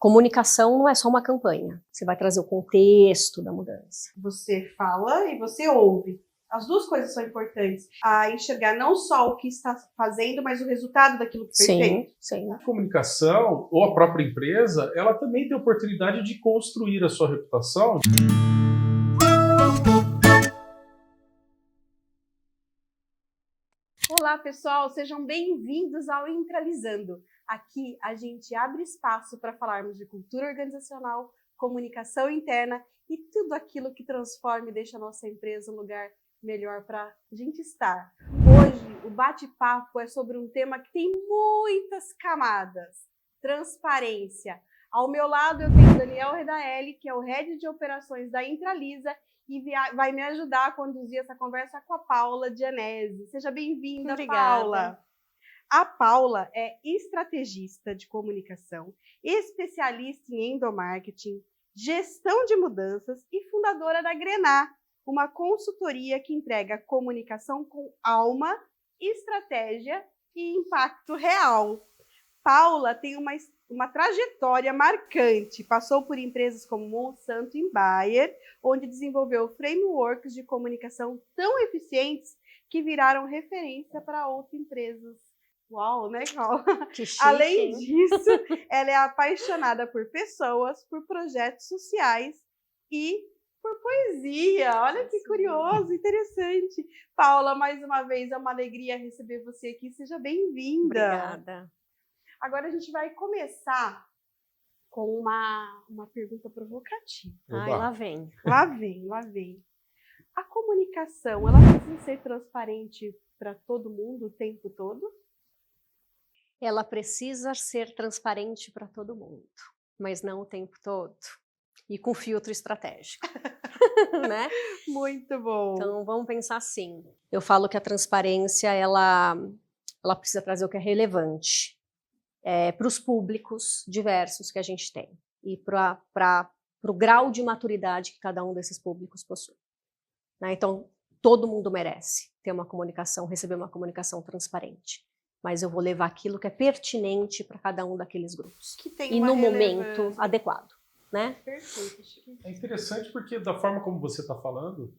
Comunicação não é só uma campanha. Você vai trazer o contexto da mudança. Você fala e você ouve. As duas coisas são importantes. A enxergar não só o que está fazendo, mas o resultado daquilo que foi feito. Sim. A comunicação, ou a própria empresa, ela também tem a oportunidade de construir a sua reputação. Olá, pessoal, sejam bem-vindos ao Intralizando. Aqui a gente abre espaço para falarmos de cultura organizacional, comunicação interna e tudo aquilo que transforma e deixa a nossa empresa um lugar melhor para a gente estar. Hoje, o bate-papo é sobre um tema que tem muitas camadas: transparência. Ao meu lado eu tenho o Daniel Redaelli, que é o Head de Operações da Intralisa, e vai me ajudar a conduzir essa conversa com a Paula Gianese. Seja bem-vinda, Paula. A Paula é estrategista de comunicação, especialista em endomarketing, gestão de mudanças e fundadora da Grená, uma consultoria que entrega comunicação com alma, estratégia e impacto real. Paula tem uma trajetória marcante, passou por empresas como Monsanto e Bayer, onde desenvolveu frameworks de comunicação tão eficientes que viraram referência para outras empresas. Uau, né, Paula? Que chique, Além disso, ela é apaixonada por pessoas, por projetos sociais e por poesia. Olha que curioso, interessante. Paula, mais uma vez, é uma alegria receber você aqui. Seja bem-vinda. Obrigada. Agora a gente vai começar com uma pergunta provocativa. Ai, lá vem. Lá vem. A comunicação, ela precisa ser transparente para todo mundo o tempo todo? Ela precisa ser transparente para todo mundo, mas não o tempo todo. E com filtro estratégico, né? Muito bom. Então, vamos pensar assim. Eu falo que a transparência, ela precisa trazer o que é relevante para os públicos diversos que a gente tem e para o grau de maturidade que cada um desses públicos possui. Né? Então, todo mundo merece ter uma comunicação, receber uma comunicação transparente. Mas eu vou levar aquilo que é pertinente para cada um daqueles grupos. Que tem e uma no relevância. momento adequado. Né? Perfeito. É interessante porque, da forma como você está falando,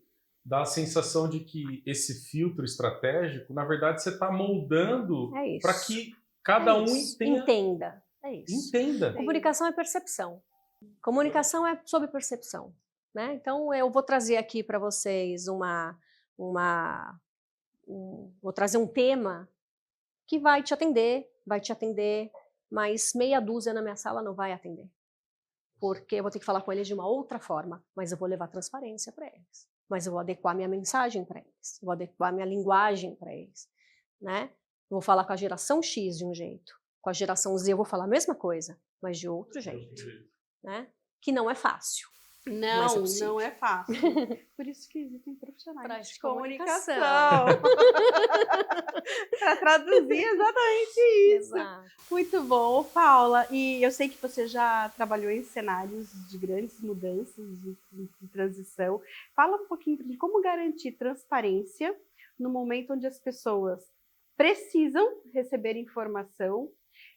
dá a sensação de que esse filtro estratégico, na verdade, você está moldando para que cada um entenda. É isso. Entenda. Comunicação é percepção. Comunicação é sobre percepção. Né? Então, eu vou trazer aqui para vocês vou trazer um tema que vai te atender, mas meia dúzia na minha sala não vai atender. Porque eu vou ter que falar com eles de uma outra forma, mas eu vou levar transparência para eles. Mas eu vou adequar minha mensagem para eles, vou adequar minha linguagem para eles. Né? Eu vou falar com a geração X de um jeito, com a geração Z eu vou falar a mesma coisa, mas de outro jeito. Né? Que não é fácil. Não é fácil. Por isso que existem profissionais de comunicação. Para traduzir exatamente isso. Exato. Muito bom, Paula. E eu sei que você já trabalhou em cenários de grandes mudanças, de transição. Fala um pouquinho de como garantir transparência no momento onde as pessoas precisam receber informação,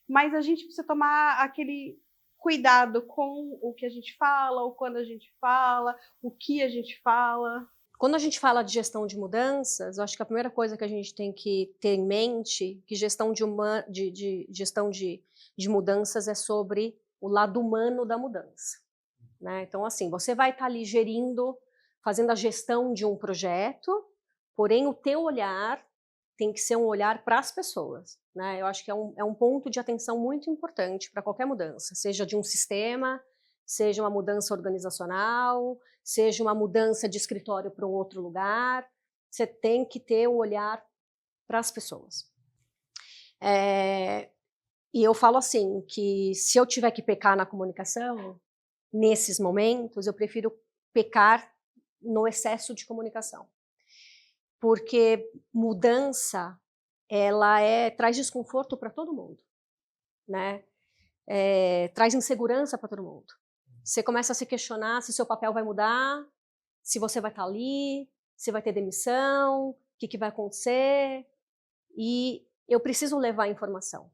mas a gente precisa tomar aquele cuidado com o que a gente fala, ou quando a gente fala, o que a gente fala. Quando a gente fala de gestão de mudanças, eu acho que a primeira coisa que a gente tem que ter em mente que gestão de mudanças é sobre o lado humano da mudança. Né? Então, assim, você vai estar ali gerindo, fazendo a gestão de um projeto, porém o teu olhar tem que ser um olhar para as pessoas. Né? Eu acho que é um ponto de atenção muito importante para qualquer mudança, seja de um sistema, seja uma mudança organizacional, seja uma mudança de escritório para um outro lugar, você tem que ter o olhar para as pessoas. E eu falo assim, que se eu tiver que pecar na comunicação, nesses momentos, eu prefiro pecar no excesso de comunicação. Porque mudança, ela traz desconforto para todo mundo, né? Traz insegurança para todo mundo. Você começa a se questionar se seu papel vai mudar, se você vai estar ali, se vai ter demissão, o que vai acontecer. E eu preciso levar a informação.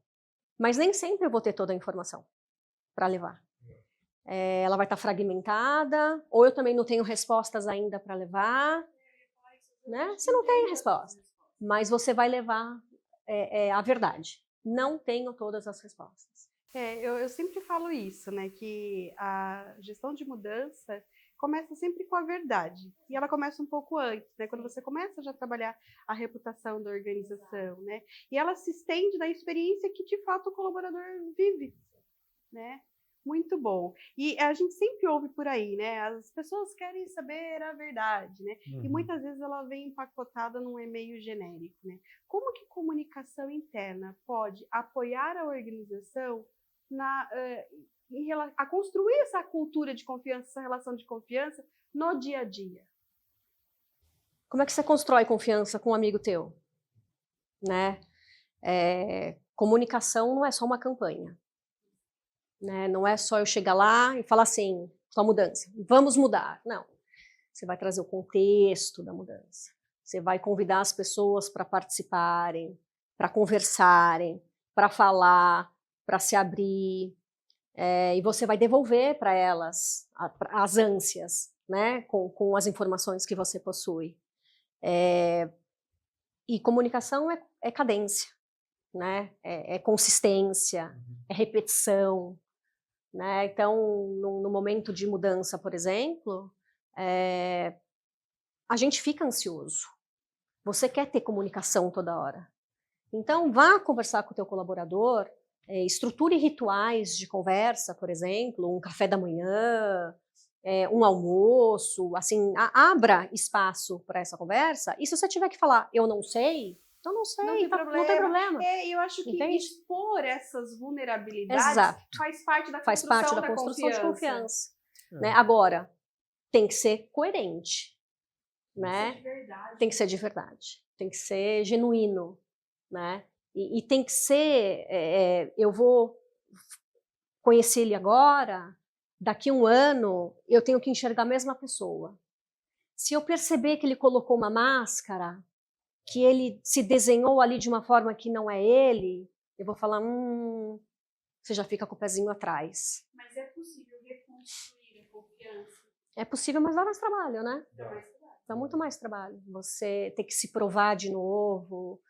Mas nem sempre eu vou ter toda a informação para levar. ela vai estar fragmentada, ou eu também não tenho respostas ainda para levar, né? Você não tem resposta, mas você vai levar a verdade. Não tenho todas as respostas. Eu sempre falo isso, né? Que a gestão de mudança começa sempre com a verdade. E ela começa um pouco antes, né? Quando você começa já a trabalhar a reputação da organização, né? E ela se estende na experiência que, de fato, o colaborador vive, né? Muito bom. E a gente sempre ouve por aí, né? As pessoas querem saber a verdade, né? E muitas vezes ela vem empacotada num e-mail genérico, né? Como que comunicação interna pode apoiar a organização a construir essa cultura de confiança, essa relação de confiança no dia a dia? Como é que você constrói confiança com um amigo teu? Né? Comunicação não é só uma campanha. Né? Não é só eu chegar lá e falar assim, só mudança, vamos mudar. Não. Você vai trazer o contexto da mudança. Você vai convidar as pessoas para participarem, para conversarem, para falar, para se abrir. E você vai devolver para elas as ânsias, né? Com as informações que você possui. E comunicação é cadência, né? É consistência, é repetição. Né? Então, no momento de mudança, por exemplo, a gente fica ansioso. Você quer ter comunicação toda hora. Então, vá conversar com o teu colaborador, estruture rituais de conversa, por exemplo, um café da manhã, um almoço, assim, abra espaço para essa conversa. E se você tiver que falar, eu não sei, então não sei, não tem problema. Eu acho que expor essas vulnerabilidades faz parte da construção de confiança. Né? Agora, tem que ser coerente. Né? Tem que ser de verdade. Tem que ser genuíno. Né? E tem que ser, eu vou conhecer ele agora, daqui a um ano, eu tenho que enxergar a mesma pessoa. Se eu perceber que ele colocou uma máscara, que ele se desenhou ali de uma forma que não é ele, eu vou falar, você já fica com o pezinho atrás. Mas é possível reconstruir a confiança? É possível, mas dá mais trabalho, né? Dá muito mais trabalho. Você ter que se provar de novo,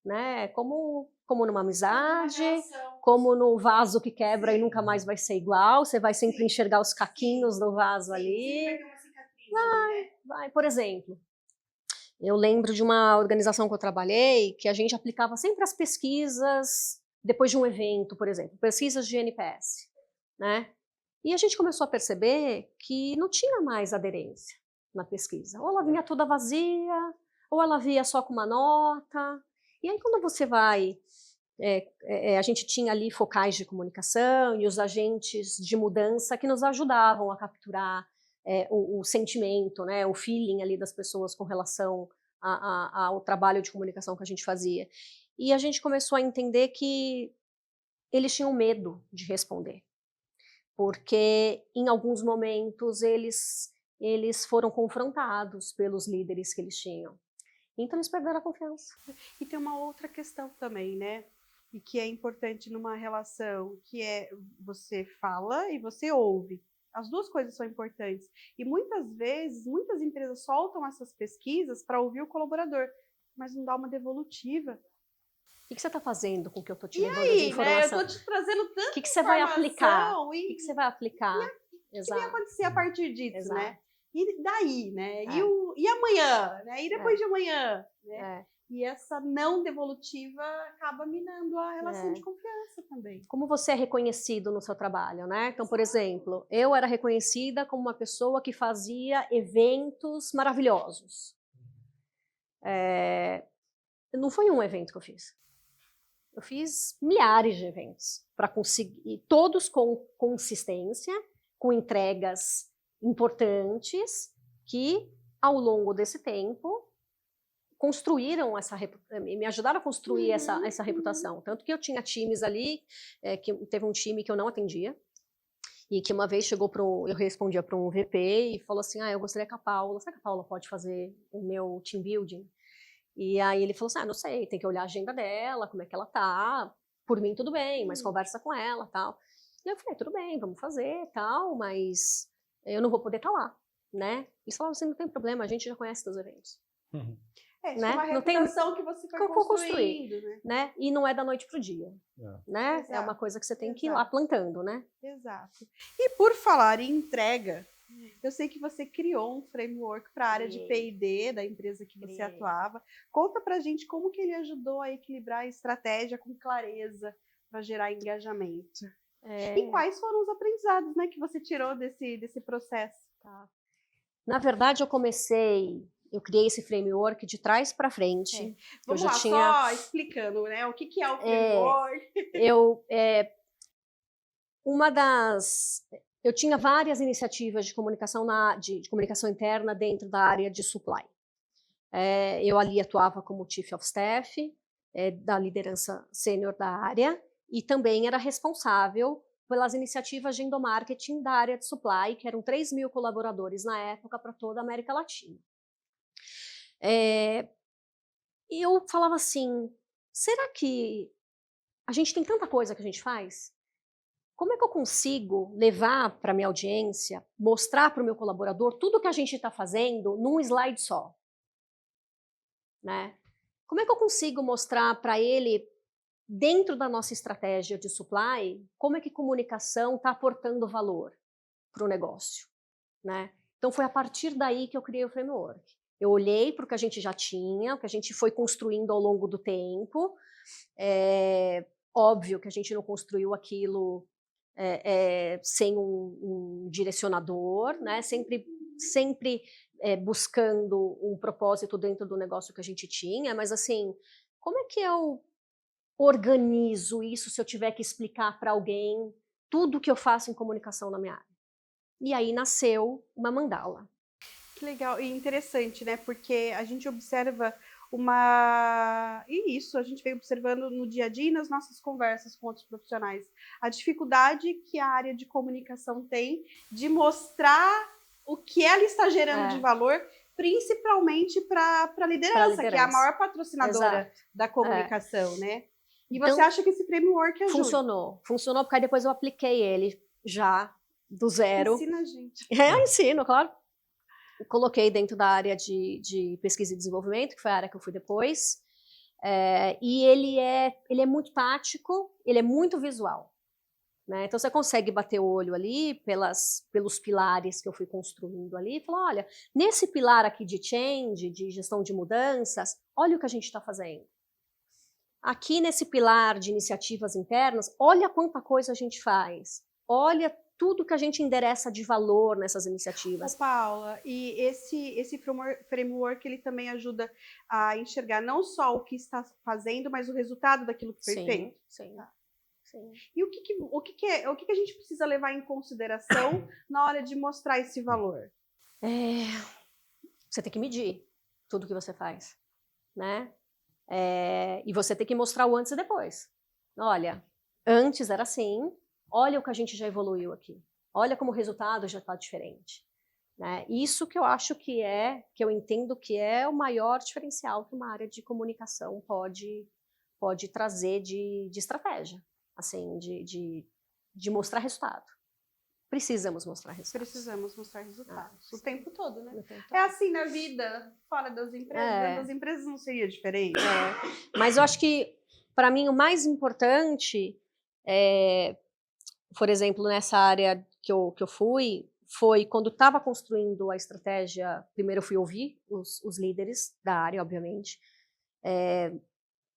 né? Como numa amizade, como no vaso que quebra e nunca mais vai ser igual, você vai sempre enxergar os caquinhos do vaso ali. Vai. Por exemplo, eu lembro de uma organização que eu trabalhei que a gente aplicava sempre as pesquisas depois de um evento, por exemplo, pesquisas de NPS, né? E a gente começou a perceber que não tinha mais aderência na pesquisa. Ou ela vinha toda vazia, ou ela via só com uma nota. E aí quando você vai... a gente tinha ali focais de comunicação e os agentes de mudança que nos ajudavam a capturar o sentimento, né, o feeling ali das pessoas com relação ao trabalho de comunicação que a gente fazia. E a gente começou a entender que eles tinham medo de responder, porque em alguns momentos eles foram confrontados pelos líderes que eles tinham. Então eles perderam a confiança. E tem uma outra questão também, né? E que é importante numa relação, que é você fala e você ouve. As duas coisas são importantes. E muitas vezes, muitas empresas soltam essas pesquisas para ouvir o colaborador, mas não dá uma devolutiva. O que você está fazendo com o que eu estou te levando de informação? Né? Eu estou te trazendo tanta informação. O que você vai aplicar? O que você vai aplicar? O que vai acontecer a partir disso, Exato. Né? E daí, né? E amanhã? Né? E depois de amanhã? Né? E essa não devolutiva acaba minando a relação de confiança também. Como você é reconhecido no seu trabalho, né? Então, por exemplo, eu era reconhecida como uma pessoa que fazia eventos maravilhosos. Não foi um evento que eu fiz. Eu fiz milhares de eventos para conseguir, todos com consistência, com entregas importantes, que ao longo desse tempo construíram me ajudaram a construir essa reputação. Tanto que eu tinha times ali, que teve um time que eu não atendia, e que uma vez eu respondia para um VP e falou assim, eu gostaria que a Paula, será que a Paula pode fazer o meu team building? E aí ele falou assim, não sei, tem que olhar a agenda dela, como é que ela tá, por mim tudo bem, mas conversa com ela, tal. E eu falei, tudo bem, vamos fazer, tal, mas eu não vou poder estar lá, né? Eles falaram assim, não tem problema, a gente já conhece seus eventos. Né? Uma reputação que você foi construindo, né? E não é da noite pro dia, né? É uma coisa que você tem que ir lá plantando, né? Exato. E por falar em entrega, eu sei que você criou um framework para a área de P&D da empresa que você atuava. Conta pra gente como que ele ajudou a equilibrar a estratégia com clareza para gerar engajamento. E quais foram os aprendizados, né, que você tirou desse processo? Tá. Na verdade, eu criei esse framework de trás para frente. Vamos lá, só explicando, né, o que é o framework. Eu tinha várias iniciativas de comunicação, de comunicação interna dentro da área de supply. Eu ali atuava como Chief of Staff, da liderança sênior da área, e também era responsável pelas iniciativas de endomarketing da área de supply, que eram 3.000 colaboradores na época para toda a América Latina. E eu falava assim, será que a gente tem tanta coisa que a gente faz? Como é que eu consigo levar para a minha audiência, mostrar para o meu colaborador tudo que a gente está fazendo num slide só? Né? Como é que eu consigo mostrar para ele, dentro da nossa estratégia de supply, como é que comunicação está aportando valor para o negócio? Né? Então foi a partir daí que eu criei o framework. Eu olhei para o que a gente já tinha, o que a gente foi construindo ao longo do tempo. Óbvio que a gente não construiu aquilo sem um direcionador, né? Sempre buscando um propósito dentro do negócio que a gente tinha, mas assim, como é que eu organizo isso se eu tiver que explicar para alguém tudo que eu faço em comunicação na minha área? E aí nasceu uma mandala. Que legal e interessante, né? Porque a gente observa a gente vem observando no dia a dia e nas nossas conversas com outros profissionais, a dificuldade que a área de comunicação tem de mostrar o que ela está gerando de valor, principalmente para a liderança, que é a maior patrocinadora da comunicação, né? E você acha que esse framework ajuda? Funcionou porque aí depois eu apliquei ele já do zero. Ensina a gente. Ensino, claro. Coloquei dentro da área de pesquisa e desenvolvimento, que foi a área que eu fui depois, e ele é muito tático, ele é muito visual. Né? Então você consegue bater o olho ali pelos pilares que eu fui construindo ali e falar, olha, nesse pilar aqui de change, de gestão de mudanças, olha o que a gente está fazendo. Aqui nesse pilar de iniciativas internas, olha quanta coisa a gente faz, olha tudo que a gente endereça de valor nessas iniciativas. Paula, e esse framework ele também ajuda a enxergar não só o que está fazendo, mas o resultado daquilo que foi feito? Sim. E o que a gente precisa levar em consideração na hora de mostrar esse valor? Você tem que medir tudo que você faz, né? E você tem que mostrar o antes e depois. Olha, antes era assim, olha o que a gente já evoluiu aqui. Olha como o resultado já está diferente. Né? Isso que eu acho que eu entendo que é o maior diferencial que uma área de comunicação pode trazer de estratégia. Assim, de mostrar resultado. Precisamos mostrar resultados. Precisamos mostrar resultados. O tempo todo, né? É assim na vida, fora das empresas. Das empresas não seria diferente. Mas eu acho que, para mim, o mais importante, por exemplo, nessa área que eu fui, foi quando estava construindo a estratégia, primeiro eu fui ouvir os líderes da área, obviamente,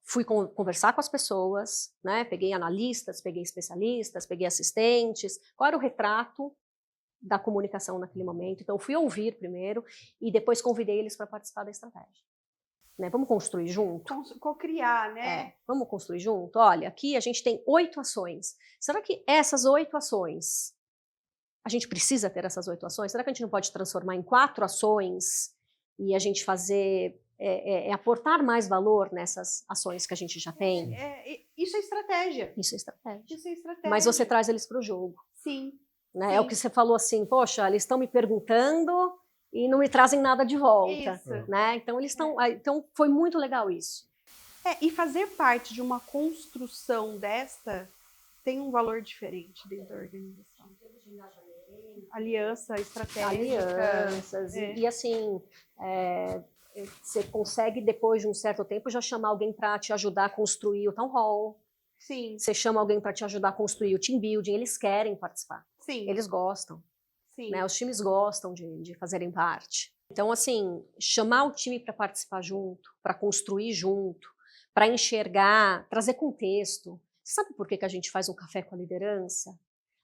fui conversar com as pessoas, né? Peguei analistas, peguei especialistas, peguei assistentes, qual era o retrato da comunicação naquele momento. Então, eu fui ouvir primeiro e depois convidei eles para participar da estratégia. Né? Vamos construir junto? Co-criar, né? Vamos construir junto? Olha, aqui a gente tem 8 ações. Será que essas 8 ações, a gente precisa ter essas 8 ações? Será que a gente não pode transformar em 4 ações e a gente fazer... aportar mais valor nessas ações que a gente já tem. Isso é estratégia. Isso é estratégia. Isso é estratégia. Mas você traz eles para o jogo. Sim. Né? Sim. É o que você falou assim, poxa, eles estão me perguntando e não me trazem nada de volta. Isso. Né? Então, então, foi muito legal isso. E fazer parte de uma construção desta tem um valor diferente dentro da organização. Aliança estratégica. Alianças. E assim, você consegue, depois de um certo tempo, já chamar alguém para te ajudar a construir o town hall. Sim. Você chama alguém para te ajudar a construir o team building. Eles querem participar. Sim. Eles gostam. Sim. Né? Os times gostam de fazerem parte. Então, assim, chamar o time para participar junto, para construir junto, para enxergar, trazer contexto. Você sabe por que a gente faz um café com a liderança?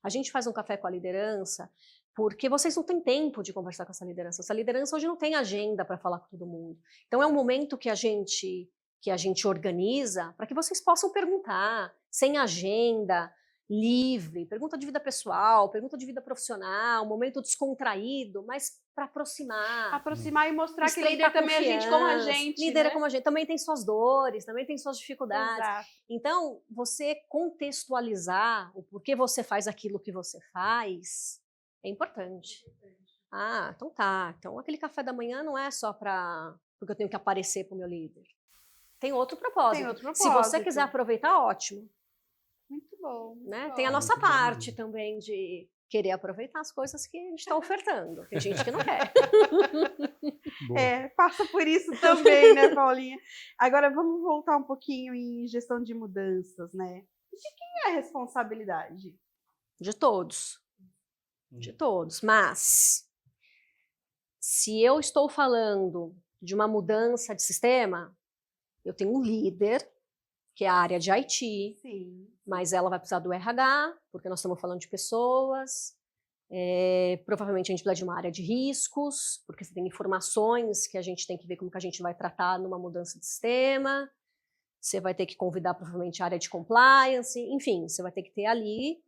A gente faz um café com a liderança porque vocês não têm tempo de conversar com essa liderança. Essa liderança hoje não tem agenda para falar com todo mundo. Então, é um momento que a gente organiza para que vocês possam perguntar, sem agenda, livre, pergunta de vida pessoal, pergunta de vida profissional, um momento descontraído, mas para aproximar. Aproximar e mostrar que líder também é gente como a gente. Líder né? é como a gente, também tem suas dores, também tem suas dificuldades. Exato. Então, você contextualizar o porquê você faz aquilo que você faz é importante. Ah, então tá. Então aquele café da manhã não é só porque eu tenho que aparecer para o meu líder. Tem outro propósito. Tem outro propósito. Se você quiser aproveitar, ótimo. Muito bom. Né? Tem a nossa parte também de querer aproveitar as coisas que a gente está ofertando. Tem gente que não quer. Passa por isso também, né, Paulinha? Agora vamos voltar um pouquinho em gestão de mudanças, né? De quem é a responsabilidade? De todos. De todos. Mas, se eu estou falando de uma mudança de sistema, eu tenho um líder, que é a área de IT, Sim. Mas ela vai precisar do RH, porque nós estamos falando de pessoas. Provavelmente a gente precisa de uma área de riscos, porque você tem informações que a gente tem que ver como que a gente vai tratar numa mudança de sistema. Você vai ter que convidar provavelmente a área de compliance, enfim, você vai ter que ter ali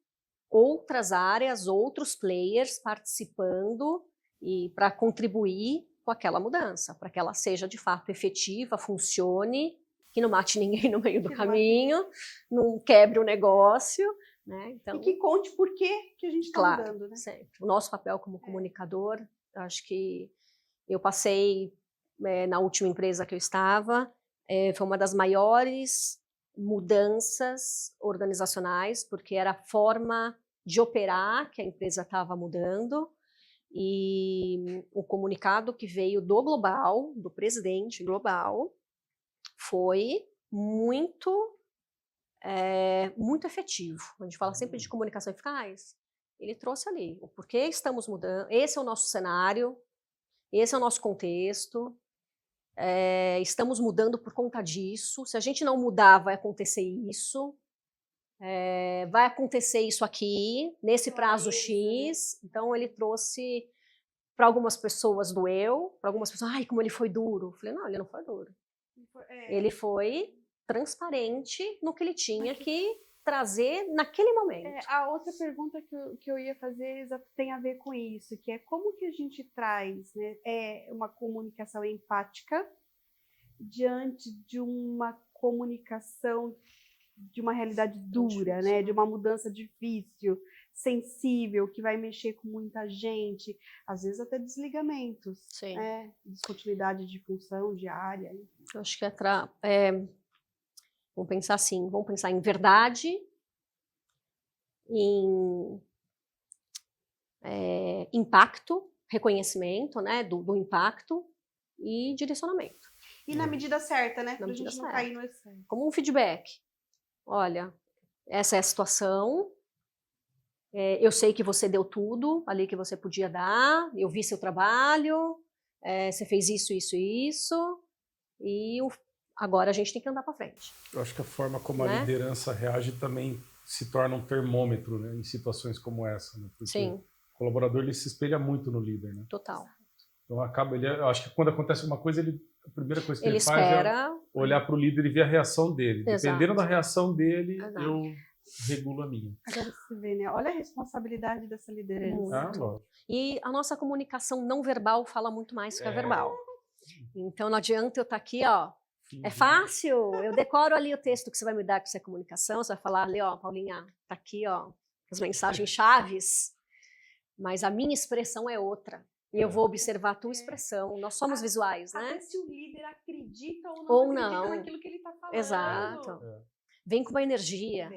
outras áreas, outros players participando e para contribuir com aquela mudança, para que ela seja de fato efetiva, funcione, que não mate ninguém no meio do caminho, não quebre o negócio, né? Então, e que conte por que a gente está mudando, né? Sempre. O nosso papel como comunicador, acho que eu passei na última empresa que eu estava, foi uma das maiores mudanças organizacionais, porque era a forma de operar que a empresa estava mudando, e o comunicado que veio do global, do presidente global, foi muito efetivo. A gente fala sempre de comunicação eficaz. Ele trouxe ali o porquê estamos mudando, esse é o nosso cenário, esse é o nosso contexto, estamos mudando por conta disso, se a gente não mudar vai acontecer isso, vai acontecer isso aqui, nesse prazo X. Então ele trouxe, para algumas pessoas doeu, para algumas pessoas, ai, como ele foi duro. Eu falei, não, ele não foi duro. Ele foi transparente no que ele tinha que trazer naquele momento. A outra pergunta que eu ia fazer tem a ver com isso, que é como que a gente traz, né, uma comunicação empática diante de uma comunicação de uma realidade dura, né, de uma mudança difícil, sensível, que vai mexer com muita gente, às vezes até desligamentos, né, descontinuidade de função diária. Eu acho que vamos pensar assim, vamos pensar em verdade, em impacto, reconhecimento, né, do impacto e direcionamento. E na medida certa, né, para a gente não cair no excesso. Como um feedback. Olha, essa é a situação, eu sei que você deu tudo ali que você podia dar, eu vi seu trabalho, você fez isso, isso e isso, e agora a gente tem que andar para frente. Eu acho que a forma como a liderança reage também se torna um termômetro, né, em situações como essa. Né? Porque o colaborador ele se espelha muito no líder. Né? Total. Então eu acho que quando acontece uma coisa, a primeira coisa que ele faz é olhar para o líder e ver a reação dele. Exato. Dependendo da reação dele, eu regulo a minha. Agora você vê, né? Olha a responsabilidade dessa liderança. Lógico. E a nossa comunicação não verbal fala muito mais que a verbal. Então não adianta eu estar aqui, ó. É fácil, eu decoro ali o texto que você vai me dar, que isso é comunicação, você vai falar ali, ó, Paulinha, tá aqui, ó, as mensagens chaves, mas a minha expressão é outra. E eu vou observar a tua expressão. Nós somos visuais, né? Até se o líder acredita ou não acredita naquilo que ele está falando. Exato. vem com uma energia.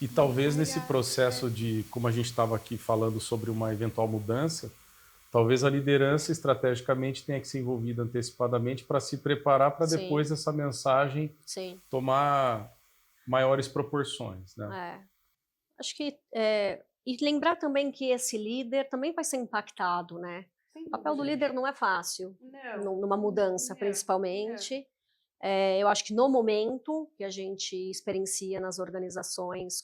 E talvez nesse processo de, como a gente estava aqui falando sobre uma eventual mudança, talvez a liderança estrategicamente tenha que ser envolvida antecipadamente para se preparar para depois essa mensagem tomar maiores proporções, né? Acho que e lembrar também que esse líder também vai ser impactado, né? O papel do líder não é fácil, numa mudança, principalmente. Eu acho que no momento que a gente experiencia nas organizações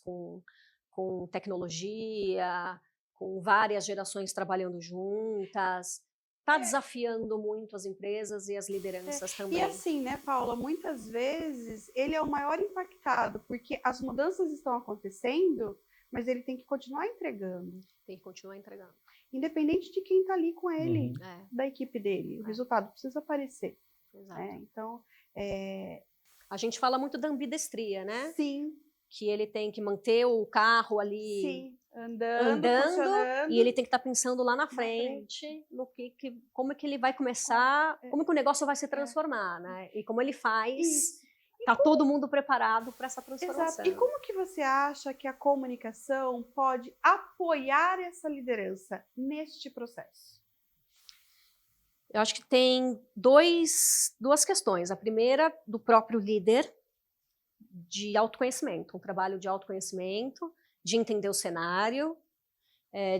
com tecnologia, com várias gerações trabalhando juntas, está desafiando muito as empresas e as lideranças também. E assim, né, Paula, muitas vezes ele é o maior impactado, porque as mudanças estão acontecendo, mas ele tem que continuar entregando. Tem que continuar entregando. Independente de quem está ali com ele, da equipe dele. O resultado precisa aparecer. Exato. Então, a gente fala muito da ambidestria, né? Sim. Que ele tem que manter o carro ali andando e ele tem que estar pensando lá na frente, no como é que ele vai começar, como que o negócio vai se transformar, né? E como ele faz, está todo mundo preparado para essa transformação. Exato. E como que você acha que a comunicação pode apoiar essa liderança neste processo? Eu acho que tem duas questões. A primeira, do próprio líder, de autoconhecimento, um trabalho de autoconhecimento, de entender o cenário,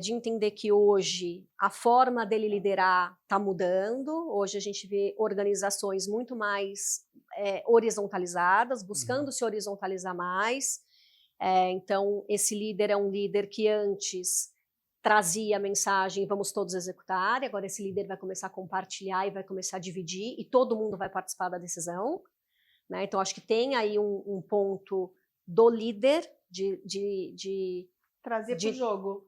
de entender que hoje a forma dele liderar está mudando. Hoje a gente vê organizações muito mais horizontalizadas, buscando se horizontalizar mais. Então, esse líder é um líder que antes trazia a mensagem, vamos todos executar, e agora esse líder vai começar a compartilhar e vai começar a dividir, e todo mundo vai participar da decisão. Né? Então, acho que tem aí um ponto do líder de trazer para o jogo.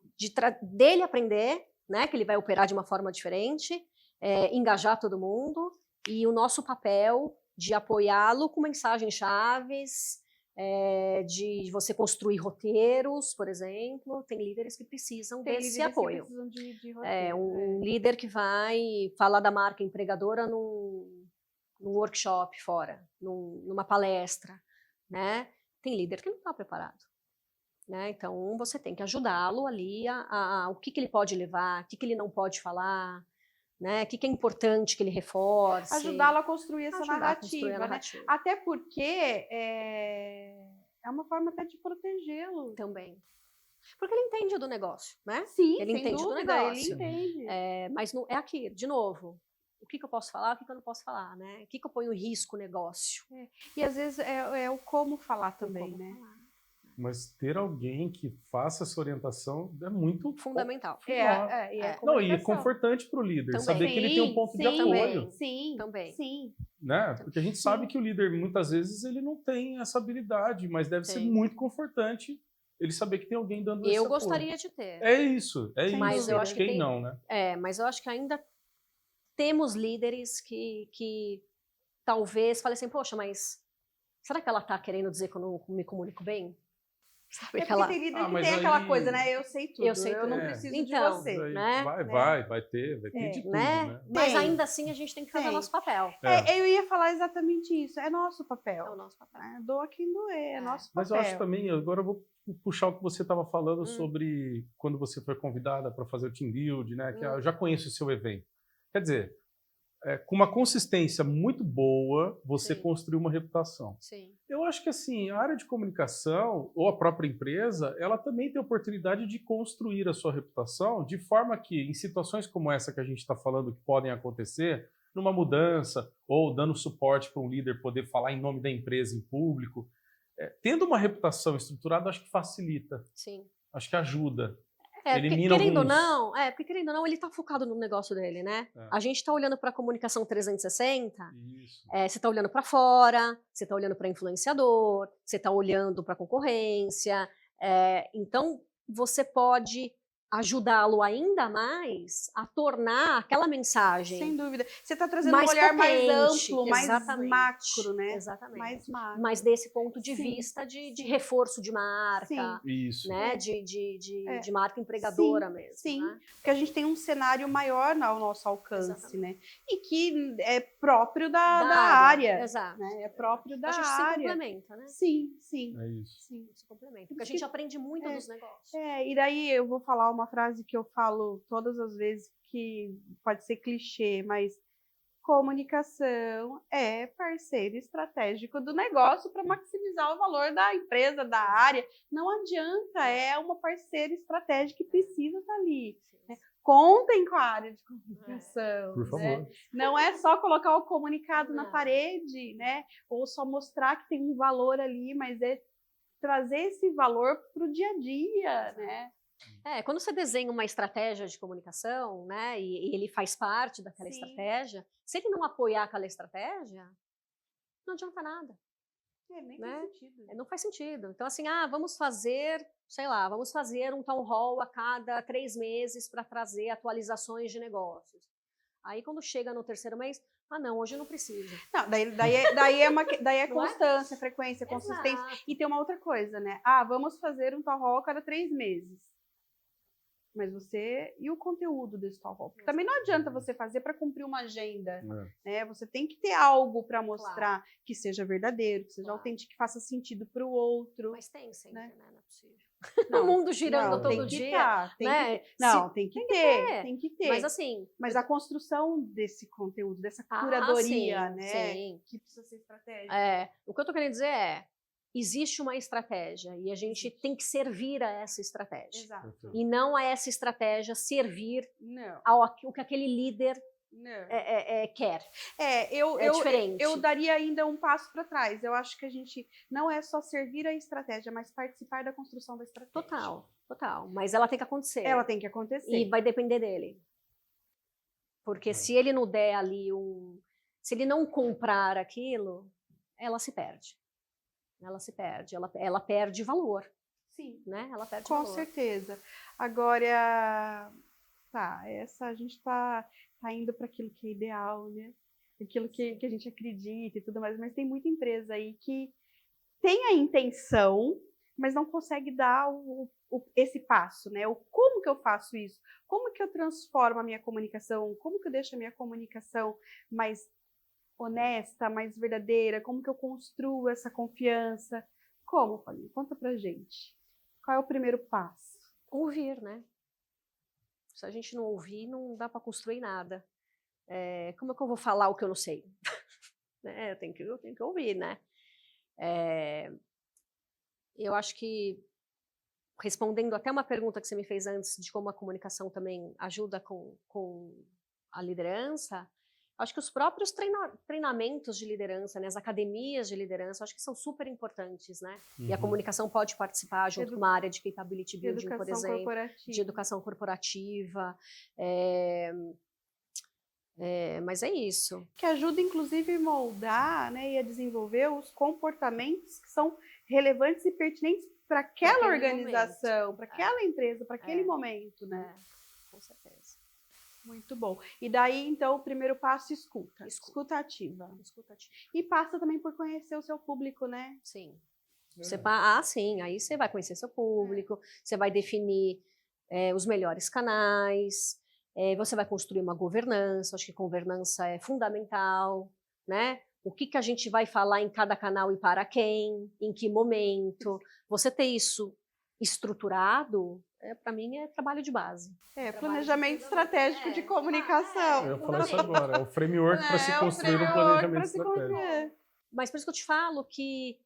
Dele aprender, né? Que ele vai operar de uma forma diferente, engajar todo mundo, e o nosso papel de apoiá-lo com mensagens-chaves, de você construir roteiros, por exemplo. Tem líderes que precisam desse apoio. Que precisam de roteiro, um líder que vai falar da marca empregadora num workshop fora, numa palestra, né? Tem líder que não está preparado, né? Então você tem que ajudá-lo ali o que ele pode levar, o que ele não pode falar, né? O que é importante que ele reforce. Ajudá-lo a construir essa narrativa, né? Até porque é uma forma até de protegê-lo. Também. Porque ele entende do negócio, né? Sim, ele entende do negócio. Ele entende. Mas não, é aqui, de novo. O que eu posso falar, o que eu não posso falar, né? O que eu ponho em risco o negócio. E às vezes é o como falar também, né? Mas ter alguém que faça essa orientação é muito fundamental. E é confortante para o líder, também. Saber que ele tem um ponto de apoio. Sim. Né? Porque a gente sabe que o líder, muitas vezes, ele não tem essa habilidade, mas deve ser muito confortante ele saber que tem alguém dando esse apoio. Eu gostaria de ter. É isso. Mas eu acho que quem não, né? Mas eu acho que ainda temos líderes que talvez falem assim, poxa, mas será que ela está querendo dizer que eu não me comunico bem? Sabe tem líder que tem aquela coisa, né? Eu sei tudo, eu não preciso de você. Né? Vai ter de tudo, né? Mas ainda assim a gente tem que fazer o nosso papel. Eu ia falar exatamente isso, é nosso papel. É o nosso papel. Doa quem doer, é nosso papel. Mas eu acho também, agora eu vou puxar o que você estava falando sobre quando você foi convidada para fazer o team build, né? Que eu já conheço o seu evento. Quer dizer, com uma consistência muito boa, você construiu uma reputação. Sim. Eu acho que assim, a área de comunicação, ou a própria empresa, ela também tem a oportunidade de construir a sua reputação de forma que, em situações como essa que a gente está falando, que podem acontecer, numa mudança, ou dando suporte para um líder poder falar em nome da empresa em público, tendo uma reputação estruturada, acho que facilita. Sim. Acho que ajuda. Elimina querendo ou não, ele está focado no negócio dele, né? A gente está olhando para a comunicação 360, você está olhando para fora, você está olhando para influenciador, você está olhando para concorrência, então você pode ajudá-lo ainda mais a tornar aquela mensagem Sem dúvida. Você está trazendo um mais olhar mais potente, amplo, mais exatamente, macro, né? exatamente. Mais macro. Mas desse ponto de Sim, vista de reforço de marca, Isso. né? É. De marca empregadora mesmo. Sim, Né? porque a gente tem um cenário maior ao nosso alcance, Exatamente. né? E que é próprio da área. área. Exato. Né? É próprio da a gente área. se complementa, né? Sim, sim. É isso. Sim. Se complementa. Porque a gente aprende muito dos negócios. E daí eu vou falar uma frase que eu falo todas as vezes, que pode ser clichê, mas comunicação é parceiro estratégico do negócio para maximizar o valor da empresa, da área. Não adianta, é uma parceira estratégica que precisa estar ali. Né? Contem com a área de comunicação. Por favor. Né? Não é só colocar o comunicado na parede, né? Ou só mostrar que tem um valor ali, mas é trazer esse valor para o dia a dia, né? Quando você desenha uma estratégia de comunicação, né, e ele faz parte daquela estratégia, se ele não apoiar aquela estratégia, não adianta nada. Nem né? faz sentido. Não faz sentido. Então, assim, vamos fazer, sei lá, vamos fazer um town hall a cada 3 meses para trazer atualizações de negócios. Aí, quando chega no 3º mês, não, hoje não precisa. Não, daí é constância, frequência, consistência. Exato. E tem uma outra coisa, né? Vamos fazer um town hall a cada 3 meses. Mas você... E o conteúdo desse town hall? Porque também não adianta você fazer para cumprir uma agenda. Né? Você tem que ter algo para mostrar que seja verdadeiro, que seja autêntico, que faça sentido para o outro. Mas tem sempre, né? Não é possível. Não, o mundo girando todo tem que dia. Tem que ter. Mas assim... Mas a construção desse conteúdo, dessa curadoria, sim, né? Sim. Que precisa ser estratégica. O que eu tô querendo dizer existe uma estratégia e a gente tem que servir a essa estratégia. Exato. E não a essa estratégia servir o que aquele líder quer. É diferente. Eu daria ainda um passo para trás. Eu acho que a gente não é só servir a estratégia, mas participar da construção da estratégia. Total. Mas ela tem que acontecer. Ela tem que acontecer. E vai depender dele. Porque se ele não der ali se ele não comprar aquilo, ela se perde. Ela perde valor. Sim. Né? Ela perde valor. Com certeza. Agora, essa a gente tá indo para aquilo que é ideal, né? Aquilo que a gente acredita e tudo mais, mas tem muita empresa aí que tem a intenção, mas não consegue dar esse passo, né? Como que eu faço isso? Como que eu transformo a minha comunicação? Como que eu deixo a minha comunicação mais honesta, mais verdadeira? Como que eu construo essa confiança? Como, Paulinha? Conta pra gente. Qual é o primeiro passo? Ouvir, né? Se a gente não ouvir, não dá para construir nada. Como é que eu vou falar o que eu não sei? Eu tenho que ouvir, né? Eu acho que, respondendo até uma pergunta que você me fez antes, de como a comunicação também ajuda com a liderança, acho que os próprios treinamentos de liderança, né, as academias de liderança, acho que são super importantes, né? E a comunicação pode participar junto com uma área de capability building, por exemplo, de educação corporativa. Mas é isso. Que ajuda, inclusive, a moldar, né, e a desenvolver os comportamentos que são relevantes e pertinentes para aquela organização, para aquela empresa, para aquele momento, né? Com certeza. Muito bom. E daí, então, o primeiro passo, escuta. Escuta ativa. E passa também por conhecer o seu público, né? Sim. Sim. Aí você vai conhecer seu público, você vai definir os melhores canais, você vai construir uma governança. Acho que governança é fundamental, né? O que a gente vai falar em cada canal e para quem, em que momento. Você ter isso estruturado, para mim, é trabalho de base. Planejamento estratégico de comunicação. Eu falo isso agora, é o framework para se construir um planejamento estratégico. Mas por isso que eu te falo que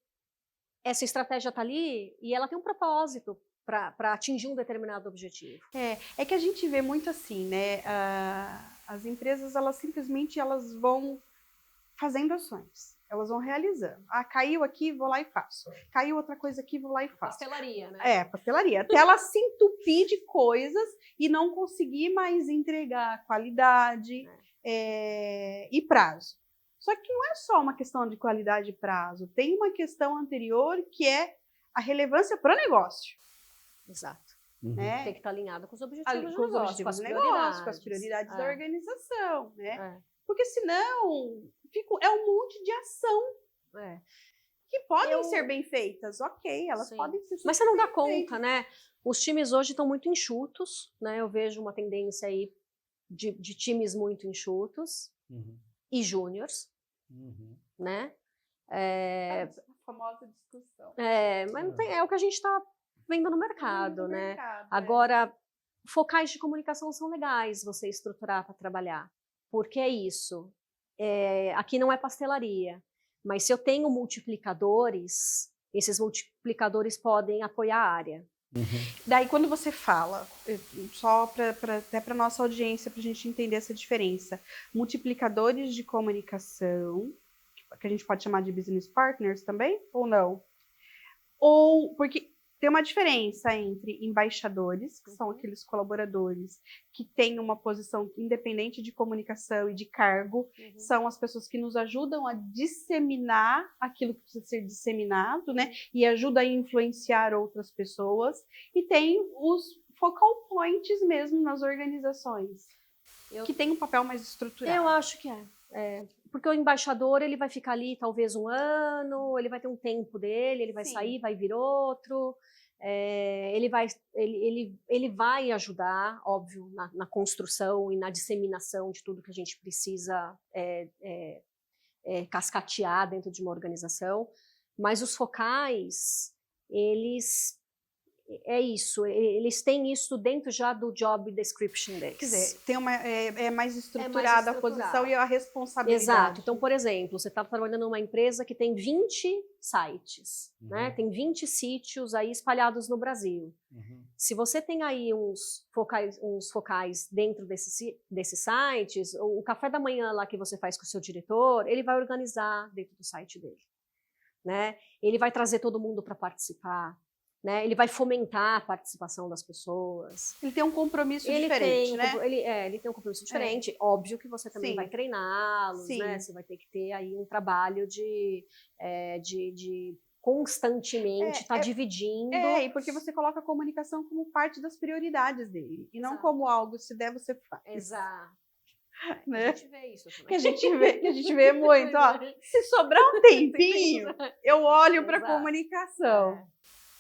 essa estratégia está ali e ela tem um propósito para atingir um determinado objetivo. É que a gente vê muito assim, né? As empresas, elas simplesmente vão fazendo ações. Elas vão realizando. Caiu aqui, vou lá e faço. Caiu outra coisa aqui, vou lá e faço. Pastelaria, né? Pastelaria. Até ela se entupir de coisas e não conseguir mais entregar qualidade e prazo. Só que não é só uma questão de qualidade e prazo. Tem uma questão anterior que é a relevância para o negócio. Exato. né? Tem que estar alinhado com os objetivos Com os objetivos do do negócio, negócio, com as prioridades da organização, né? É. Porque senão é um monte de ação É. que podem ser bem feitas, ok, elas Sim. podem ser Mas você não dá bem conta, feitas. né? Os times hoje estão muito enxutos, né? Eu vejo uma tendência aí de times muito enxutos e júniors, né? A famosa discussão. Mas não tem, é o que a gente está vendo no mercado, né? Mercado, Agora, focais de comunicação são legais você estruturar para trabalhar, porque é isso. Aqui não é pastelaria, mas se eu tenho multiplicadores, esses multiplicadores podem apoiar a área. Daí, quando você fala, só até para nossa audiência, para a gente entender essa diferença, multiplicadores de comunicação, que a gente pode chamar de business partners também, ou não? Ou, porque tem uma diferença entre embaixadores, que são aqueles colaboradores que têm uma posição independente de comunicação e de cargo, são as pessoas que nos ajudam a disseminar aquilo que precisa ser disseminado, né? E ajuda a influenciar outras pessoas. E tem os focal points mesmo nas organizações, que tem um papel mais estruturado. Eu acho que porque o embaixador, ele vai ficar ali talvez um ano, ele vai ter um tempo dele, ele vai sair, vai vir outro, ele vai ajudar, óbvio, na construção e na disseminação de tudo que a gente precisa cascatear dentro de uma organização, mas os focais, eles têm isso dentro já do job description deles. Quer dizer, é mais estruturada a posição e a responsabilidade. Exato. Então, por exemplo, você está trabalhando numa empresa que tem 20 sites, né? Tem 20 sítios aí espalhados no Brasil. Se você tem aí uns focais dentro desses sites, o café da manhã lá que você faz com o seu diretor, ele vai organizar dentro do site dele, né? Ele vai trazer todo mundo para participar. Né? Ele vai fomentar a participação das pessoas. Ele tem um compromisso diferente, né? Ele tem um compromisso diferente. Óbvio que você também vai treiná-los, né? Você vai ter que ter aí um trabalho de constantemente estar dividindo. E porque você coloca a comunicação como parte das prioridades dele. E não como algo, se der, você faz. Exato. Né? A gente vê isso também. Que a gente vê muito. Ó, se sobrar um tempinho, eu olho para a comunicação.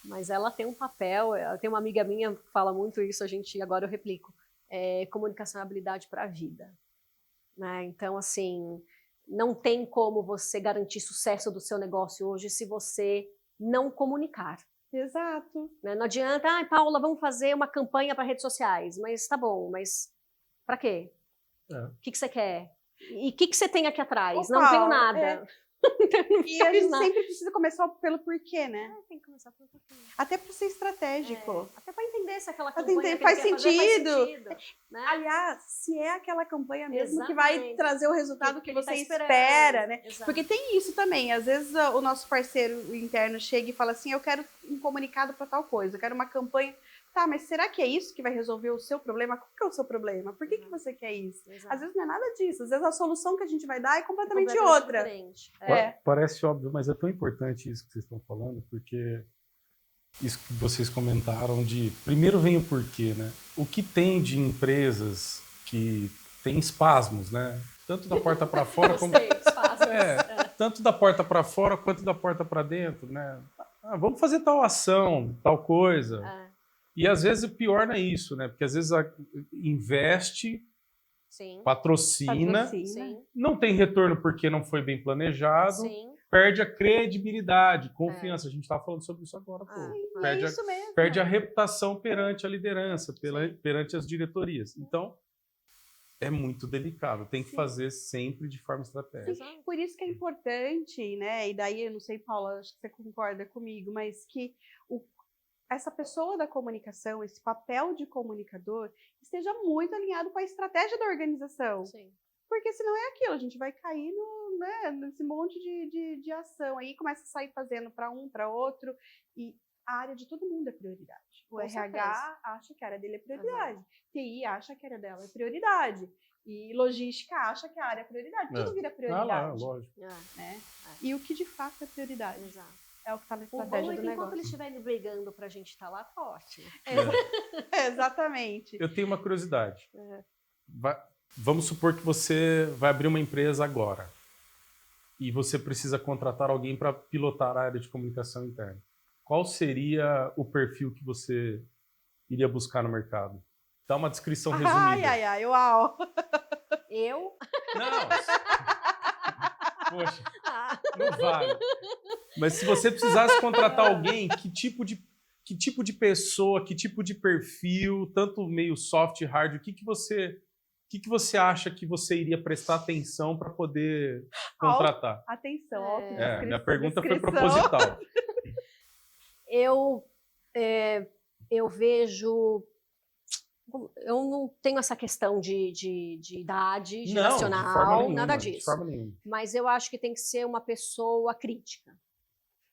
Mas ela tem um papel, tem uma amiga minha que fala muito isso, agora eu replico, comunicação é habilidade para a vida. Né? Então, assim, não tem como você garantir sucesso do seu negócio hoje se você não comunicar. Exato. Né? Não adianta, Paula, vamos fazer uma campanha para redes sociais, mas tá bom, mas para quê? O que você quer? E o que você tem aqui atrás? Não tenho nada. E a gente sempre precisa começar pelo porquê, né? Tem que começar pelo porquê. Até para ser estratégico. Até para entender se aquela campanha faz sentido. Né? Aliás, se é aquela campanha mesmo que Exatamente. vai trazer o resultado que você espera, né? Exato. Porque tem isso também. Às vezes o nosso parceiro interno chega e fala assim, eu quero um comunicado para tal coisa, eu quero uma campanha. Tá, mas será que é isso que vai resolver o seu problema? Qual que é o seu problema? Por que você quer isso? Exato. Às vezes não é nada disso. Às vezes a solução que a gente vai dar é completamente outra. Diferente. Parece óbvio, mas é tão importante isso que vocês estão falando, porque isso que vocês comentaram de... Primeiro vem o porquê, né? O que tem de empresas que tem espasmos, né? Tanto da porta para fora como... Tanto da porta para fora quanto da porta para dentro, né? Vamos fazer tal ação, tal coisa... E às vezes o pior não é isso, né? Porque às vezes investe, patrocina, não tem retorno porque não foi bem planejado, perde a credibilidade, confiança. A gente estava falando sobre isso agora. Perde a reputação perante a liderança, perante as diretorias. Então, é muito delicado. Tem que fazer sempre de forma estratégica. Por isso que é importante, né? E daí, eu não sei, Paula, acho que você concorda comigo, mas que essa pessoa da comunicação, esse papel de comunicador, esteja muito alinhado com a estratégia da organização. Porque senão é aquilo, a gente vai cair nesse monte de ação aí, começa a sair fazendo para um, para outro, e a área de todo mundo é prioridade. O RH acha que a área dele é prioridade, TI acha que a área dela é prioridade, e logística acha que a área é prioridade, tudo vira prioridade. Lógico. Né? E o que de fato é prioridade? Exato. É o que está na O bom estratégia é do que enquanto negócio. eles estiverem brigando pra gente estar lá, tá ótimo. Exatamente. Eu tenho uma curiosidade. É. Vamos supor que você vai abrir uma empresa agora e você precisa contratar alguém para pilotar a área de comunicação interna. Qual seria o perfil que você iria buscar no mercado? Dá uma descrição resumida. Ai, uau. Eu? Não. Poxa, não vale. Mas se você precisasse contratar alguém, que tipo de pessoa, que tipo de perfil, tanto meio soft e hard, o que você acha que você iria prestar atenção para poder contratar? Atenção, Minha pergunta foi descrição. proposital. Eu vejo... Eu não tenho essa questão de idade geracional, de forma nenhuma, nada de disso. forma nenhuma. Mas eu acho que tem que ser uma pessoa crítica.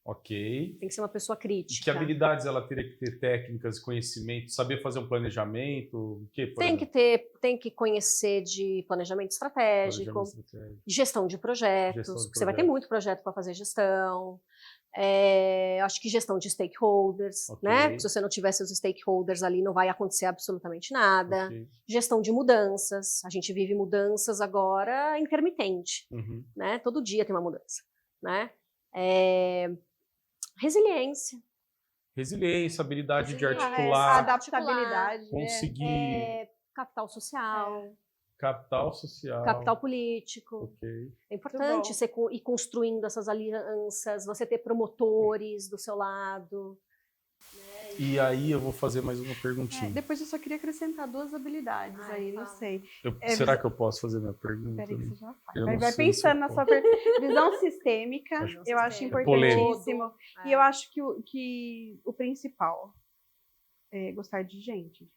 Ok. Tem que ser uma pessoa crítica. Que habilidades ela teria que ter? Técnicas, conhecimento, saber fazer um planejamento? O quê, por exemplo? Tem que conhecer de planejamento estratégico, gestão de projetos, porque você vai ter muito projeto para fazer gestão. Acho que gestão de stakeholders, né? Porque se você não tiver seus stakeholders ali, não vai acontecer absolutamente nada. Gestão de mudanças. A gente vive mudanças agora intermitente, né? Todo dia tem uma mudança, né? Resiliência. Resiliência, habilidade de articular. Adaptabilidade. Conseguir... capital social. Capital social. Capital político. Okay. É importante você ir construindo essas alianças, você ter promotores do seu lado. Né? E aí eu vou fazer mais uma perguntinha. Depois eu só queria acrescentar 2 habilidades aí, não sei. Será que eu posso fazer minha pergunta? Peraí que você já faz. Vai pensando na sua visão sistêmica, eu acho importantíssimo. E eu acho que o principal é gostar de gente.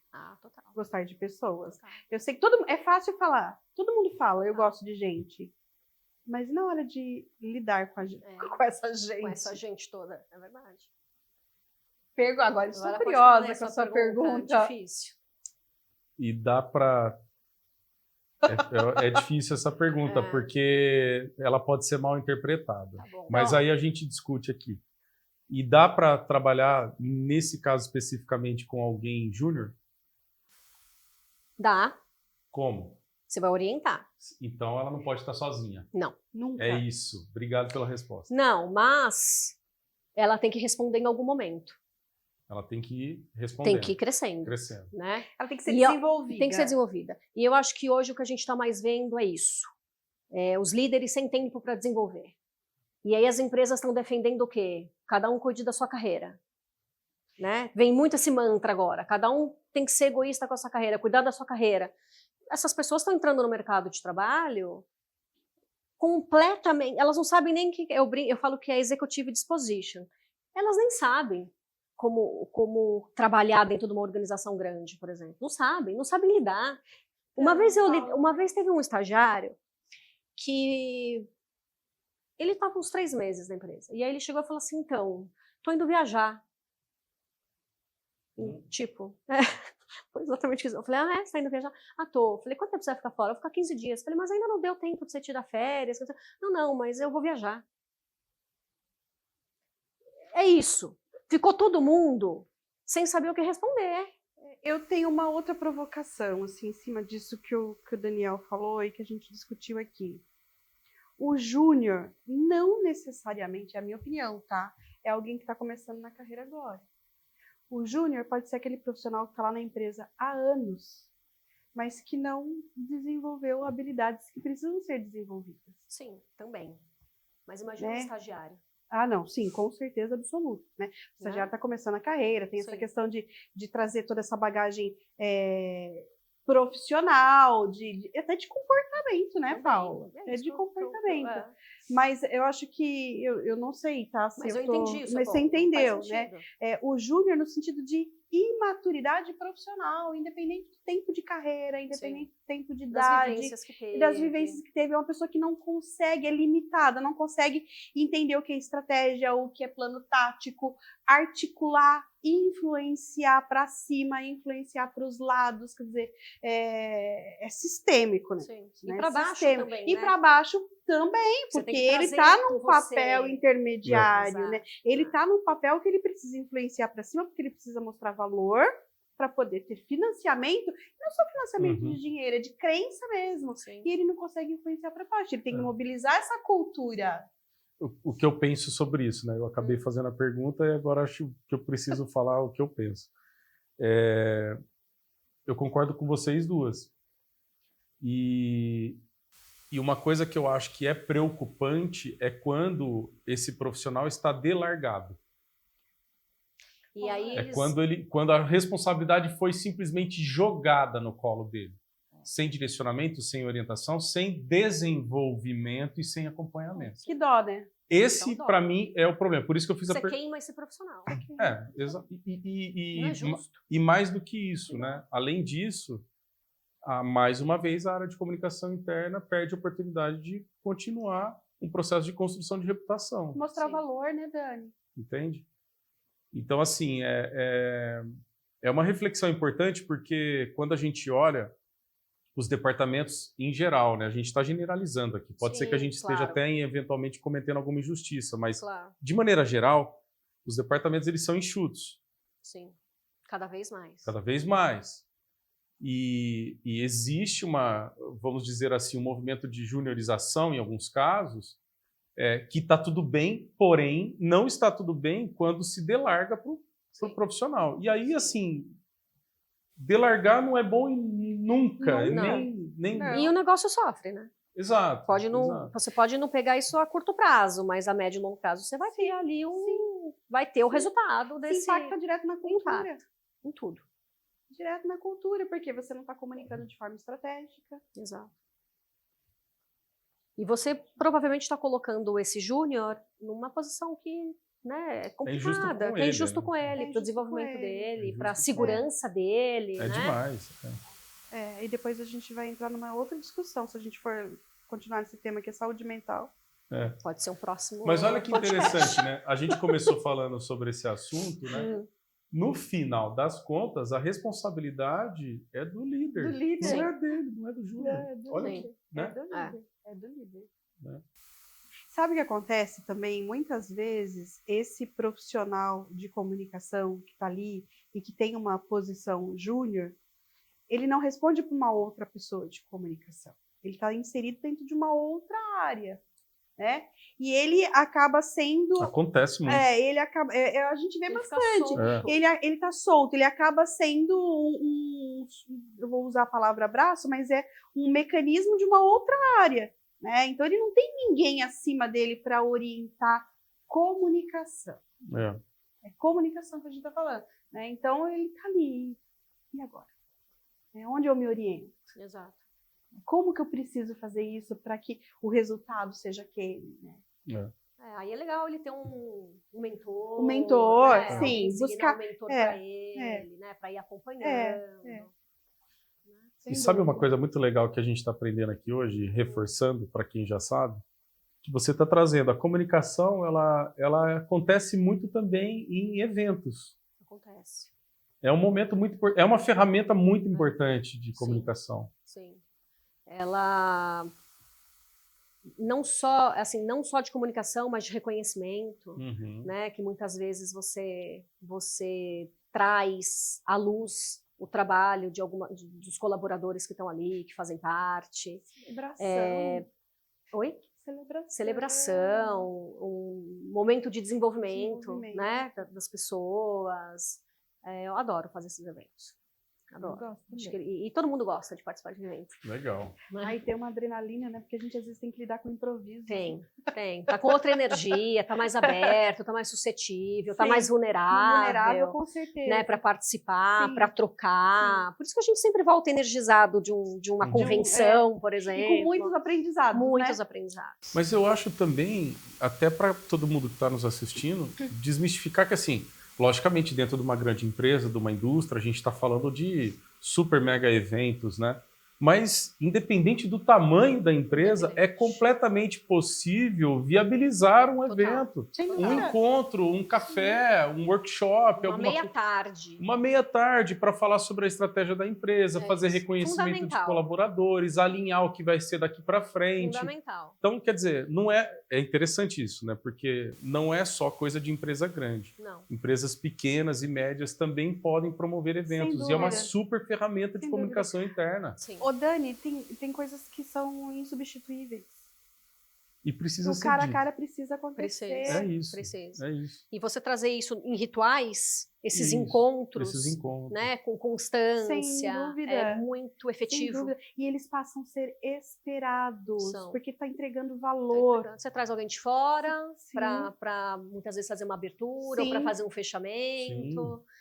Total. Gostar de pessoas. Total. Eu sei que é fácil falar. Todo mundo fala, eu gosto de gente. Mas na hora de lidar com essa gente. Com essa gente toda, é verdade. Agora estou curiosa com a sua pergunta. Difícil. E dá para... É difícil essa pergunta, porque ela pode ser mal interpretada. Tá bom. Mas aí a gente discute aqui. E dá para trabalhar, nesse caso especificamente, com alguém júnior? Dá. Como? Você vai orientar. Então ela não pode estar sozinha. Não. Nunca. É isso. Obrigado pela resposta. Não, mas ela tem que responder em algum momento. Ela tem que ir respondendo. Tem que ir crescendo. Né? Ela tem que ser desenvolvida. Tem que ser desenvolvida. E eu acho que hoje o que a gente está mais vendo é isso. Os líderes sem tempo para desenvolver. E aí as empresas estão defendendo o quê? Cada um cuide da sua carreira. Né? Vem muito esse mantra agora. Cada um tem que ser egoísta com a sua carreira, cuidar da sua carreira. Essas pessoas estão entrando no mercado de trabalho completamente... Elas não sabem nem que... Eu falo que é executive disposition. Elas nem sabem como trabalhar dentro de uma organização grande, por exemplo. Não sabem lidar. Uma vez teve um estagiário que ele estava uns 3 meses na empresa. E aí ele chegou e falou assim, então, tô indo viajar. Tipo, foi exatamente isso. Eu falei, você tá indo viajar? Tô. Eu falei, quanto tempo você vai ficar fora? Eu vou ficar 15 dias. Eu falei, mas ainda não deu tempo de você tirar férias. Não, mas eu vou viajar. É isso. Ficou todo mundo sem saber o que responder. Eu tenho uma outra provocação, assim, em cima disso que o Daniel falou e que a gente discutiu aqui. O júnior não necessariamente, é a minha opinião, tá? É alguém que está começando na carreira agora. O júnior pode ser aquele profissional que está lá na empresa há anos, mas que não desenvolveu habilidades que precisam ser desenvolvidas. Sim, também. Mas imagina um estagiário. Não, sim, com certeza absoluta. Né? O estagiário está começando a carreira, tem essa questão de trazer toda essa bagagem profissional, até de comportamento, né, Paula? De comportamento. Mas eu acho que, eu não sei, tá? Mas eu entendi isso. Mas você entendeu, né? O júnior no sentido de imaturidade profissional, independente do tempo de carreira, independente do tempo de idade, das vivências que teve. É uma pessoa que não consegue, é limitada, não consegue entender o que é estratégia, o que é plano tático, articular influenciar para cima, influenciar para os lados, quer dizer, é sistêmico, né? Sim. Né? E para baixo Sistêmico. também, E né? para baixo também, Você porque tem que ele trazer está com num você. papel intermediário, Exato. né? Ele está num papel que ele precisa influenciar para cima, porque ele precisa mostrar valor para poder ter financiamento, não só financiamento de dinheiro, é de crença mesmo. Sim. E ele não consegue influenciar para baixo, ele tem que mobilizar essa cultura. O que eu penso sobre isso, né? Eu acabei fazendo a pergunta e agora acho que eu preciso falar o que eu penso. Eu concordo com vocês duas. E uma coisa que eu acho que é preocupante é quando esse profissional está delargado. E aí eles... quando a responsabilidade foi simplesmente jogada no colo dele. Sem direcionamento, sem orientação, sem desenvolvimento e sem acompanhamento. Que dó, né? Esse, Então, para mim, é o problema. Por isso que eu fiz a Você pergunta. queima esse profissional. E Não é justo. e mais do que isso, né? Além disso, mais uma vez, a área de comunicação interna perde a oportunidade de continuar um processo de construção de reputação. Mostrar Sim. valor, né, Dani? Entende? Então, assim, é uma reflexão importante porque quando a gente olha os departamentos em geral, né? A gente está generalizando aqui. Pode ser que a gente esteja até eventualmente cometendo alguma injustiça, mas de maneira geral, os departamentos eles são enxutos. Sim, cada vez mais. Cada vez mais. E existe vamos dizer assim, um movimento de juniorização em alguns casos, que está tudo bem, porém não está tudo bem quando se delarga para o profissional. E aí, assim, delargar não é bom nunca. Não. E o negócio sofre, né? Exato. Você pode não pegar isso a curto prazo, mas a médio e longo prazo você vai ter ali vai ter o resultado desse... Se impacta direto na cultura. Em tudo. Direto na cultura, porque você não está comunicando de forma estratégica. Exato. E você provavelmente está colocando esse júnior numa posição que, né, é complicada, que é injusto com ele, para o desenvolvimento dele, para a segurança dele. É né? demais. E depois a gente vai entrar numa outra discussão, se a gente for continuar nesse tema que é saúde mental. Pode ser um próximo. Mas olha que interessante, né? A gente começou falando sobre esse assunto, né? No final das contas, a responsabilidade é do líder. Do líder. Não é dele, não é do júnior. Olha, né? É do líder. Sabe o que acontece também? Muitas vezes, esse profissional de comunicação que está ali e que tem uma posição júnior, ele não responde para uma outra pessoa de comunicação. Ele está inserido dentro de uma outra área. Né? E ele acaba sendo... Acontece muito. A gente vê bastante. Ele está solto, ele acaba sendo eu vou usar a palavra braço, mas é um mecanismo de uma outra área. Né? Então ele não tem ninguém acima dele para orientar comunicação. É comunicação que a gente está falando. Né? Então ele está ali. E agora? Onde eu me oriento? Exato. Como que eu preciso fazer isso para que o resultado seja aquele, né? Aí é legal ele ter um mentor. Um mentor, né? sim. Buscar um mentor para ele, né? Para ir acompanhando. E sabe uma coisa muito legal que a gente está aprendendo aqui hoje, reforçando para quem já sabe, que você está trazendo. A comunicação, ela acontece muito também em eventos. Acontece. É um momento muito importante, é uma ferramenta muito importante de comunicação. Sim. Ela não só de comunicação, mas de reconhecimento, né? Que muitas vezes você traz à luz o trabalho dos colaboradores que estão ali, que fazem parte. Celebração. Oi? Celebração, um momento de desenvolvimento. Né? Das pessoas. Eu adoro fazer esses eventos. Adoro. E todo mundo gosta de participar de evento. Legal. Aí tem uma adrenalina, né? Porque a gente às vezes tem que lidar com improviso. Tem. Tá com outra energia, tá mais aberto, tá mais suscetível, tá mais vulnerável. Vulnerável, com certeza. Né, para participar, para trocar. Por isso que a gente sempre volta energizado de uma convenção, por exemplo. E com muitos aprendizados. Muitos né? aprendizados. Mas eu acho também, até para todo mundo que está nos assistindo, desmistificar que assim, logicamente, dentro de uma grande empresa, de uma indústria, a gente está falando de super mega eventos, né? Mas, independente do tamanho da empresa, é completamente possível viabilizar um evento, Sem um dúvida. encontro, um café, um workshop, Uma meia-tarde. uma meia-tarde para falar sobre a estratégia da empresa, É fazer isso. reconhecimento de Fundamental. colaboradores, alinhar o que vai ser daqui para frente. Fundamental. Então, quer dizer, não é interessante isso, né? Porque não é só coisa de empresa grande. Não. Empresas pequenas e médias também podem promover eventos. E é uma dúvida. super ferramenta de Sem comunicação interna. Sim. Ô, Dani, tem coisas que são insubstituíveis. E precisa O ser cara a dito. cara precisa acontecer. É isso. Precisa. É isso. E você trazer isso em rituais, esses Isso, encontros, Esses encontros. né, com constância, Sem dúvida. é muito Sem efetivo. dúvida. E eles passam a ser esperados, São. porque está entregando valor. Você traz alguém de fora Sim. para muitas vezes fazer uma abertura ou Sim. para fazer um fechamento. Sim.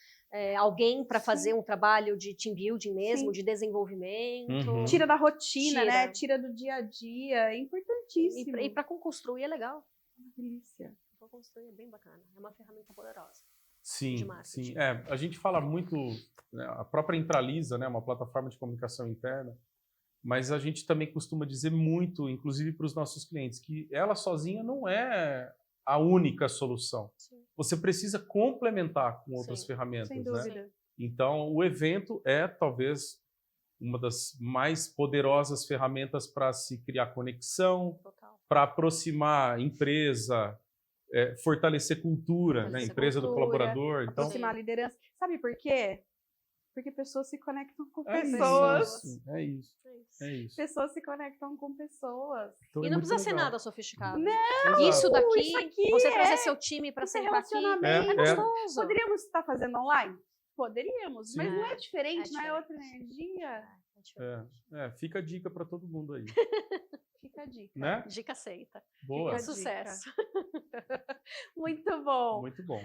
Alguém para Sim. fazer um trabalho de team building mesmo, Sim. de desenvolvimento. Uhum. Tira da rotina, Tira. né? Tira do dia a dia. É importantíssimo. E para construir é legal. Uma delícia. Para construir é bem bacana. É uma ferramenta poderosa. Sim, de marketing. sim. A gente fala muito, né, a própria Intralisa, né, uma plataforma de comunicação interna, mas a gente também costuma dizer muito, inclusive para os nossos clientes, que ela sozinha não é a única solução. Sim. Você precisa complementar com outras Sim. ferramentas, Sem né? dúvida. Então, o evento é talvez uma das mais poderosas ferramentas para se criar conexão, Total. para aproximar empresa, fortalecer cultura, né? Fortalecer Empresa do cultura, colaborador. Então, Aproximar a liderança. Sabe por quê? Porque pessoas se conectam com é pessoas. isso, é isso, É isso. é isso. Pessoas se conectam com pessoas. Então E é não muito precisa ser legal. nada sofisticado. Exato. Isso daqui, isso aqui você é- trazer seu time para isso é sentar aqui, relacionamento. é gostoso. Poderíamos estar fazendo online? Poderíamos, Sim. mas não é diferente, É não é diferente. outra energia? É diferente. Fica a dica para todo mundo aí, Fica a dica. né? Dica aceita. Boa, Fica É a dica. sucesso. Muito bom. muito bom.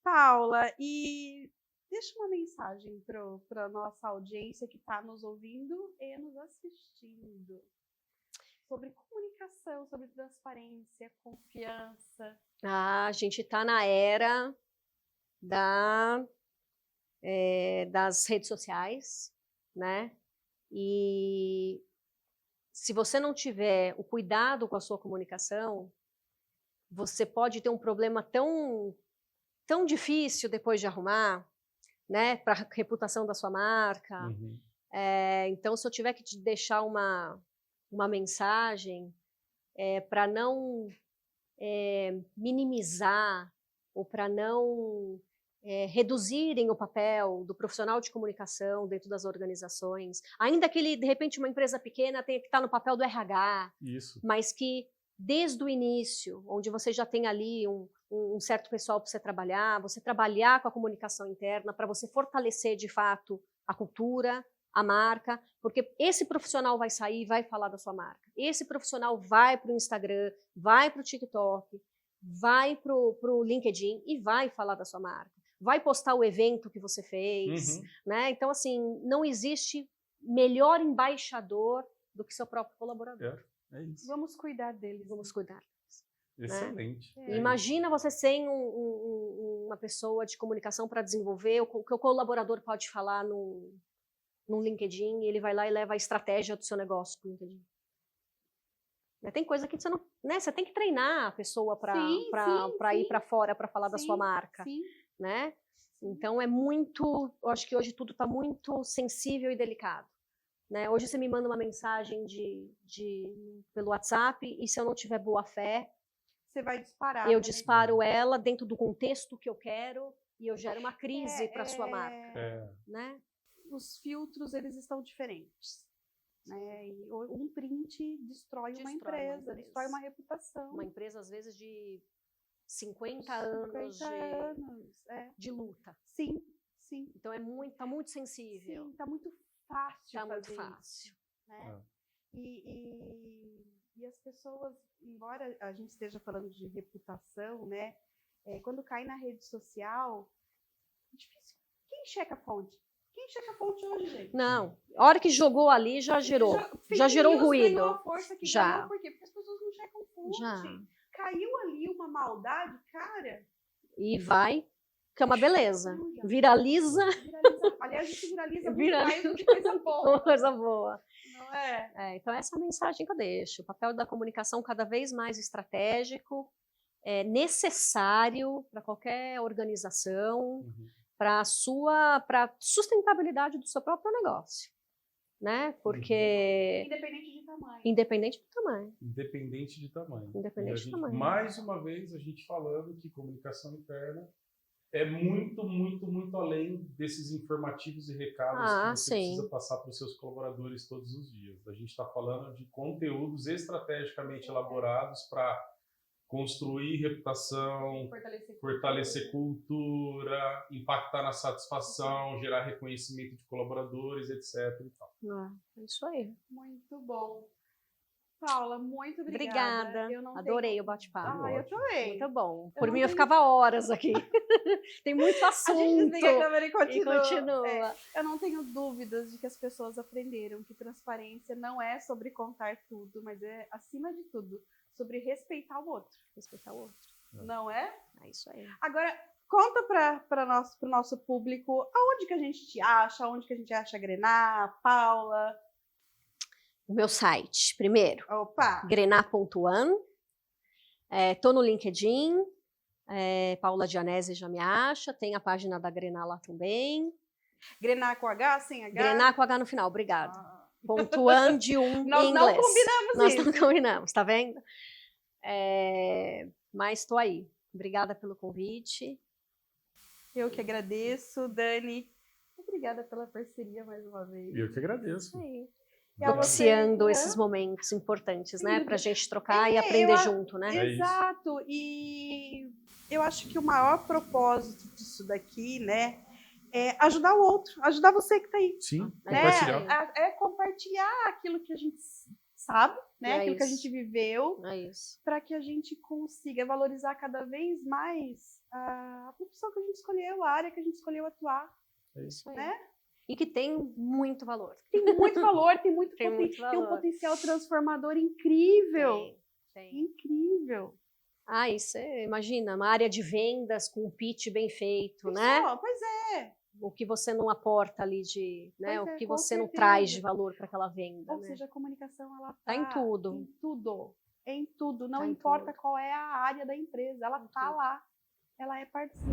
Paula, e deixa uma mensagem para a nossa audiência que está nos ouvindo e nos assistindo. Sobre comunicação, sobre transparência, confiança. A gente está na era das redes sociais, né? E se você não tiver o cuidado com a sua comunicação, você pode ter um problema tão difícil depois de arrumar, né? Para a reputação da sua marca. Uhum. Então, se eu tiver que te deixar uma mensagem para não minimizar ou para não reduzirem o papel do profissional de comunicação dentro das organizações, ainda que ele, de repente, uma empresa pequena tenha que estar no papel do RH, Isso. mas que desde o início, onde você já tem ali um certo pessoal para você trabalhar com a comunicação interna para você fortalecer de fato a cultura, a marca, porque esse profissional vai sair e vai falar da sua marca. Esse profissional vai para o Instagram, vai para o TikTok, vai para o LinkedIn e vai falar da sua marca. Vai postar o evento que você fez, Uhum. né? Então, assim, não existe melhor embaixador do que seu próprio colaborador. É isso. Vamos cuidar deles. Vamos cuidar. Excelente. É. Imagina você sem uma pessoa de comunicação para desenvolver o que o colaborador pode falar no LinkedIn, e ele vai lá e leva a estratégia do seu negócio para o LinkedIn. Tem coisa que você não, né? Você tem que treinar a pessoa para ir para fora para falar da sua marca, Sim. né? Então eu acho que hoje tudo está muito sensível e delicado, né? Hoje você me manda uma mensagem pelo WhatsApp e se eu não tiver boa fé, Você vai disparar. eu né? disparo ela dentro do contexto que eu quero e eu gero uma crise para a sua marca, né? Os filtros, eles estão diferentes. Né? E um print destrói uma empresa, destrói uma reputação. Uma empresa, às vezes, de 50 anos de luta. Sim. Então, tá muito sensível. Sim, tá muito fácil Tá muito fazer fácil. isso, né? E as pessoas, embora a gente esteja falando de reputação, né? Quando cai na rede social, é difícil. Quem checa a fonte? Quem checa a fonte hoje, gente? Não, a hora que jogou ali já gerou. Já gerou ruído. Ganhou a força que Já. ganhou, por quê? Porque as pessoas não checam fonte. Já. Caiu ali uma maldade, cara. E vai que é uma beleza. Aleluia. Viraliza, Aliás, isso viraliza muito Viraliza. mais do que coisa boa. uma coisa boa. Não é? Então essa é a mensagem que eu deixo. O papel da comunicação cada vez mais estratégico, necessário para qualquer organização, para a sustentabilidade do seu próprio negócio, né? Porque Independente de tamanho. independente do tamanho. Independente de tamanho. Independente E a do gente, tamanho. mais uma vez, a gente falando que comunicação interna é muito, muito, muito além desses informativos e recados que você precisa passar para os seus colaboradores todos os dias. A gente está falando de conteúdos estrategicamente elaborados para construir reputação, fortalecer cultura, impactar na satisfação, gerar reconhecimento de colaboradores, etc. E tal. É isso aí. Muito bom. Paula, muito obrigada. Obrigada. Eu não Adorei tenho... o bate-papo. Eu também. Muito bom. Eu Por não mim, eu tenho- ficava horas aqui. Tem muito assunto. A gente desliga a câmera e E continua. continua. Eu não tenho dúvidas de que as pessoas aprenderam que transparência não é sobre contar tudo, mas é, acima de tudo, sobre respeitar o outro. Respeitar o outro. Não é? É isso aí. Agora, conta para o nosso público aonde que a gente te acha, aonde que a gente acha a Grená, a Paula. O meu site, primeiro, Opa! grená.one. Tô no LinkedIn. Paula Gianese já me acha. Tem a página da Grená lá também. Grená com H, sem H? Grená com H no final, obrigada. Ah. Pontuan de em Nós inglês. não combinamos Nós isso. não combinamos, tá vendo? Mas estou aí. Obrigada pelo convite. Eu que agradeço, Dani. Obrigada pela parceria mais uma vez. E eu que agradeço. Aí. E a Propiciando você, esses momentos importantes, né? Sim. Pra gente trocar e aprender junto, né? É isso. Exato. E eu acho que o maior propósito disso daqui, né, é ajudar o outro, ajudar você que está aí. Sim, É compartilhar. É compartilhar aquilo que a gente sabe, né, É aquilo que a isso. gente viveu, É isso. para que a gente consiga valorizar cada vez mais a profissão que a gente escolheu, a área que a gente escolheu atuar. É isso aí. Né? E que tem muito valor. Tem muito valor, tem muito Tem muito tem um valor. potencial transformador incrível. Tem. Incrível. Isso imagina, uma área de vendas com um pitch bem feito, né? Pessoal, pois é. O que você não aporta ali né? Pois O é, que com você não certeza. traz de valor para aquela venda, Ou né? seja, a comunicação, ela Tá em tudo. Em tudo. Em tudo. Não Tá em importa tudo. qual é a área da empresa, ela Em tá tudo. lá. Ela é parceira.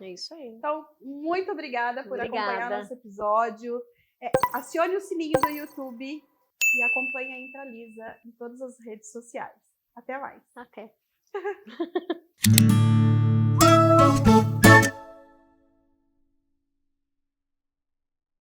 É isso aí. Então, muito obrigada por acompanhar Obrigada. nosso episódio. Acione o sininho do YouTube e acompanhe a Intralisa em todas as redes sociais. Até mais. Até.